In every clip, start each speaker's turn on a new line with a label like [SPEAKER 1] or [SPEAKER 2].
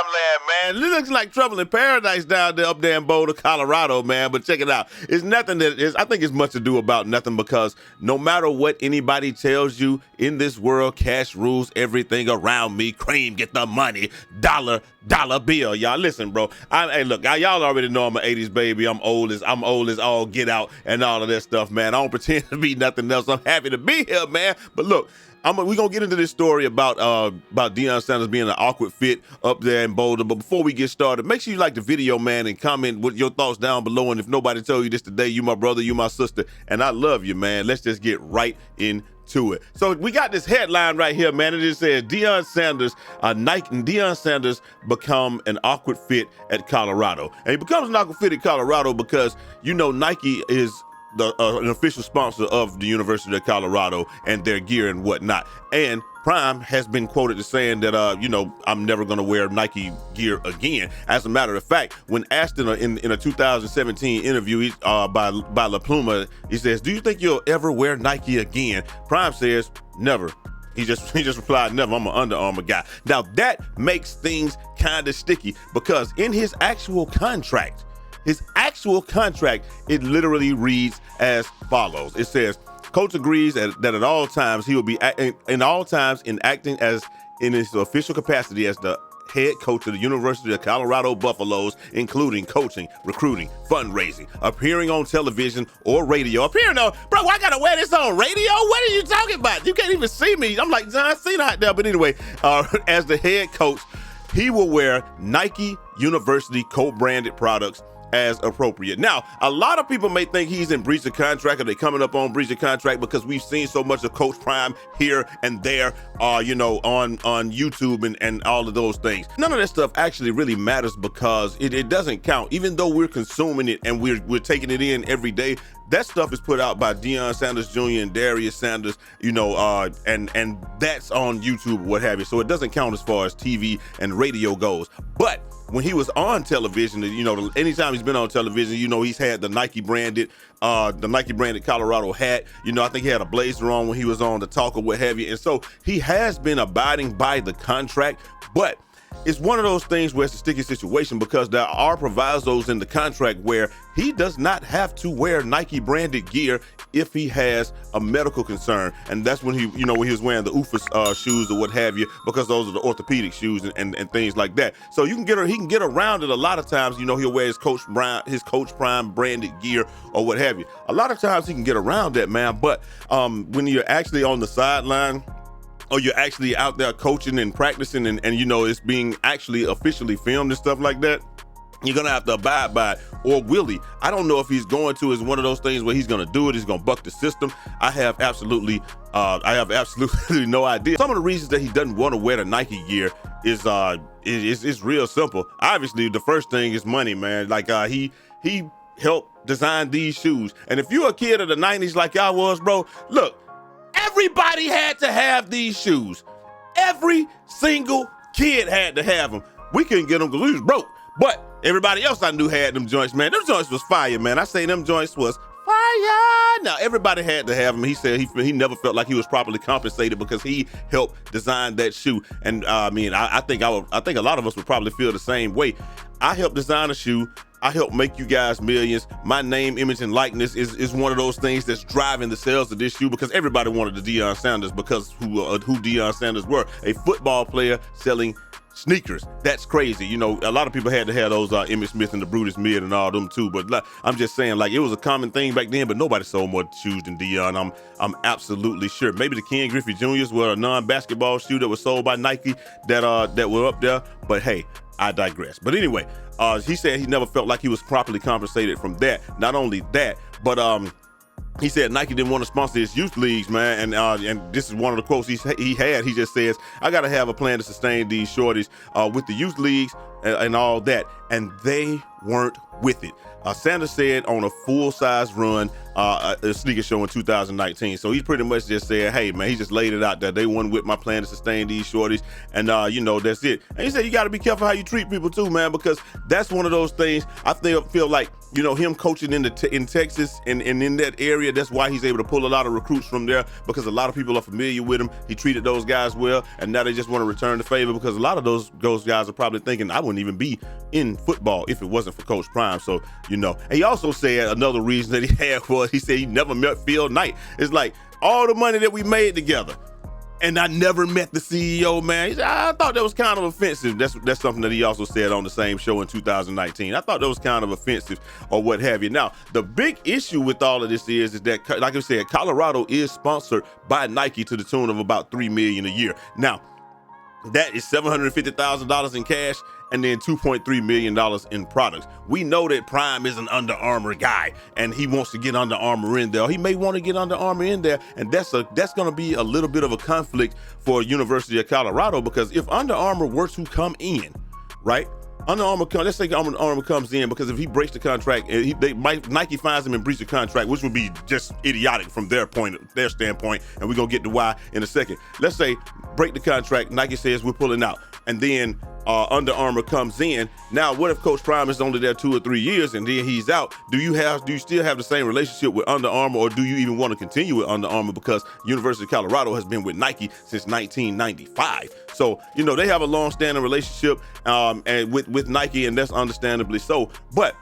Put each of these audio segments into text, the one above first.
[SPEAKER 1] land, man. It looks like trouble in paradise down there up there in Boulder, Colorado, man. But check it out. It's nothing that is, I think it's much ado about nothing, because no matter what anybody tells you in this world, cash rules everything around me. Cream, get the money. Dollar bill. Y'all listen, bro. Hey, look, y'all already know I'm an 80s baby. I'm old as all get out and all of that stuff, man. I don't pretend to be nothing else. I'm happy to be here, man. But look, we're going to get into this story about Deion Sanders being an awkward fit up there in Boulder. But before we get started, make sure you like the video, man, and comment with your thoughts down below. And if nobody told you this today, you my brother, you my sister, and I love you, man. Let's just get right into it. So we got this headline right here, man. It just says Deion Sanders become an awkward fit at Colorado. And he becomes an awkward fit at Colorado because, you know, Nike is an official sponsor of the University of Colorado and their gear and whatnot. And Prime has been quoted as saying that, I'm never going to wear Nike gear again. As a matter of fact, when asked in a 2017 interview by La Pluma, he says, "Do you think you'll ever wear Nike again?" Prime says, "Never." He just replied, "Never. I'm an Under Armour guy." Now that makes things kind of sticky, because in his actual contract, it literally reads as follows. It says, "Coach agrees that at all times he will be acting as in his official capacity as the head coach of the University of Colorado Buffaloes, including coaching, recruiting, fundraising, appearing on television or radio." Appearing on, bro, I gotta wear this on radio? What are you talking about? You can't even see me. I'm like John Cena out there. But anyway, as the head coach, he will wear Nike University co-branded products as appropriate. Now, a lot of people may think he's in breach of contract, or they coming up on breach of contract, because we've seen so much of Coach Prime here and there, on YouTube and all of those things. None of that stuff actually really matters, because it doesn't count. Even though we're consuming it and we're taking it in every day, that stuff is put out by Deion Sanders Jr. and Darius Sanders, and that's on YouTube or what have you. So it doesn't count as far as TV and radio goes. But when he was on television, anytime he's been on television, he's had the Nike branded Colorado hat. I think he had a blazer on when he was on the talk or what have you. And so he has been abiding by the contract, but it's one of those things where it's a sticky situation, because there are provisos in the contract where he does not have to wear Nike branded gear if he has a medical concern. And that's when when he was wearing the UFA shoes or what have you, because those are the orthopedic shoes and things like that. So he can get around it a lot of times. He'll wear his Coach Prime branded gear or what have you. A lot of times he can get around that, man. But when you're actually on the sideline, or you're actually out there coaching and practicing, and it's being actually officially filmed and stuff like that, you're gonna have to abide by it. Or will he? I don't know if he's going to. Is one of those things where he's gonna do it, he's gonna buck the system. I have absolutely no idea. Some of the reasons that he doesn't want to wear the Nike gear is real simple. Obviously, the first thing is money, man. Like he helped design these shoes. And if you're a kid of the 90s like I was, bro, look, everybody had to have these shoes. Every single kid had to have them. We couldn't get them because we was broke. But everybody else I knew had them joints, man. Them joints was fire, man. I say them joints was fire. Now, everybody had to have them. He said he never felt like he was properly compensated because he helped design that shoe. And I think a lot of us would probably feel the same way. I helped design a shoe. I helped make you guys millions. My name, image, and likeness is one of those things that's driving the sales of this shoe, because everybody wanted the Deion Sanders because who Deion Sanders were. A football player selling sneakers. That's crazy. A lot of people had to have those Emmitt Smith and the Brutus Mid and all them too. But I'm just saying, like, it was a common thing back then, but nobody sold more shoes than Deion. I'm absolutely sure. Maybe the Ken Griffey Jr.'s were a non-basketball shoe that was sold by Nike that were up there. But hey, I digress. But anyway, he said he never felt like he was properly compensated from that. Not only that, but he said Nike didn't want to sponsor his youth leagues, man. And this is one of the quotes he had. He just says, "I got to have a plan to sustain these shorties with the youth leagues and all that." And they weren't with it. Sanders said on a full-size run, a sneaker show in 2019. So he pretty much just said, hey, man, he just laid it out there. They weren't with my plan to sustain these shorties. And, that's it. And he said, you got to be careful how you treat people too, man, because that's one of those things I feel like, him coaching in Texas and in that area, area. That's why he's able to pull a lot of recruits from there, because a lot of people are familiar with him. He treated those guys well, and now they just want to return the favor, because a lot of those guys are probably thinking, I wouldn't even be in football if it wasn't for Coach Prime. So, and he also said another reason that he had was he said he never met Phil Knight. It's like all the money that we made together, and I never met the CEO, man. He said, I thought that was kind of offensive. That's something that he also said on the same show in 2019. I thought that was kind of offensive or what have you. Now, the big issue with all of this is that, like I said, Colorado is sponsored by Nike to the tune of about $3 million a year. Now, that is $750,000 in cash and then $2.3 million in products. We know that Prime is an Under Armour guy, and he wants to get Under Armour in there. He may want to get Under Armour in there, and that's going to be a little bit of a conflict for University of Colorado, because if Under Armour were to come in, right? Let's say Under Armour comes in, because if he breaks the contract, Nike finds him and breaches the contract, which would be just idiotic from their standpoint, and we're going to get to why in a second. Let's say break the contract, Nike says we're pulling out, and then Under Armour comes in. Now, what if Coach Prime is only there 2 or 3 years and then he's out? Do you still have the same relationship with Under Armour, or do you even want to continue with Under Armour, because University of Colorado has been with Nike since 1995? So, they have a long-standing relationship and with Nike, and that's understandably so. But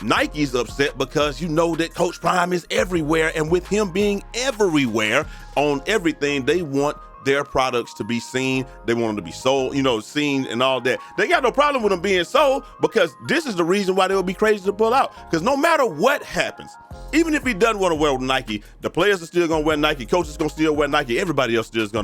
[SPEAKER 1] Nike's upset because that Coach Prime is everywhere, and with him being everywhere on everything, they want their products to be seen. They want them to be sold, seen and all that. They got no problem with them being sold, because this is the reason why they would be crazy to pull out. Because no matter what happens, even if he doesn't want to wear Nike, the players are still going to wear Nike. Coaches going to still wear Nike. Everybody else are still going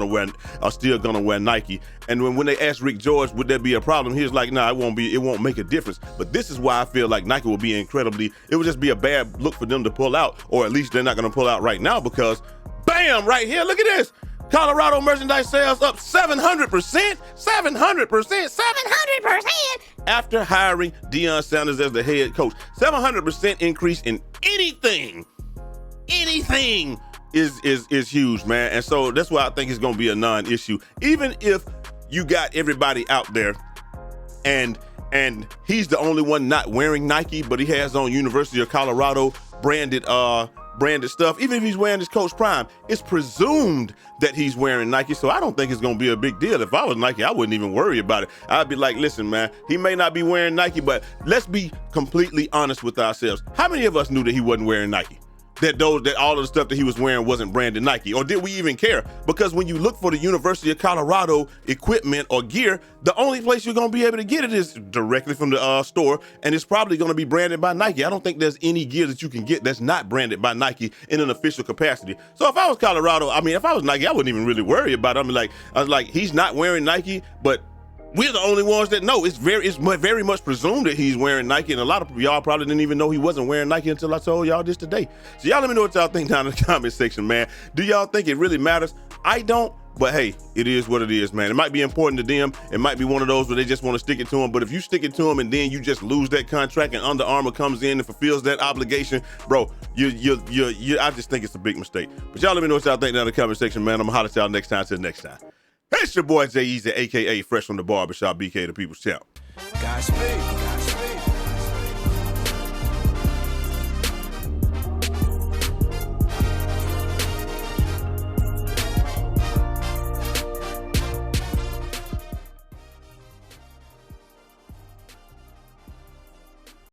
[SPEAKER 1] to wear Nike. And when they asked Rick George, would there be a problem? He was like, no, it won't make a difference. But this is why I feel like Nike will be it would just be a bad look for them to pull out, or at least they're not going to pull out right now, because bam, right here, look at this. Colorado merchandise sales up 700%, 700% after hiring Deion Sanders as the head coach. 700% increase in anything is huge, man. And so that's why I think it's going to be a non-issue. Even if you got everybody out there and he's the only one not wearing Nike, but he has on University of Colorado branded stuff. Even if he's wearing his Coach Prime, it's presumed that he's wearing Nike. So I don't think it's going to be a big deal. If I was Nike, I wouldn't even worry about it. I'd be like, listen, man, he may not be wearing Nike, but let's be completely honest with ourselves. How many of us knew that he wasn't wearing Nike? That all of the stuff that he was wearing wasn't branded Nike? Or did we even care? Because when you look for the University of Colorado equipment or gear, the only place you're going to be able to get it is directly from the store, and it's probably going to be branded by Nike. I don't think there's any gear that you can get that's not branded by Nike in an official capacity. So if I was Colorado, if I was Nike, I wouldn't even really worry about it. I was like, he's not wearing Nike, but we're the only ones that know. It's very much presumed that he's wearing Nike, and a lot of y'all probably didn't even know he wasn't wearing Nike until I told y'all this today. So y'all let me know what y'all think down in the comment section, man. Do y'all think it really matters? I don't, but hey, it is what it is, man. It might be important to them. It might be one of those where they just want to stick it to him. But if you stick it to him and then you just lose that contract and Under Armour comes in and fulfills that obligation, bro, I just think it's a big mistake. But y'all let me know what y'all think down in the comment section, man. I'm gonna holler at y'all next time. Till next time. It's your boy Jay Easy, aka Fresh from the Barbershop, BK the People's Champ.
[SPEAKER 2] Godspeed.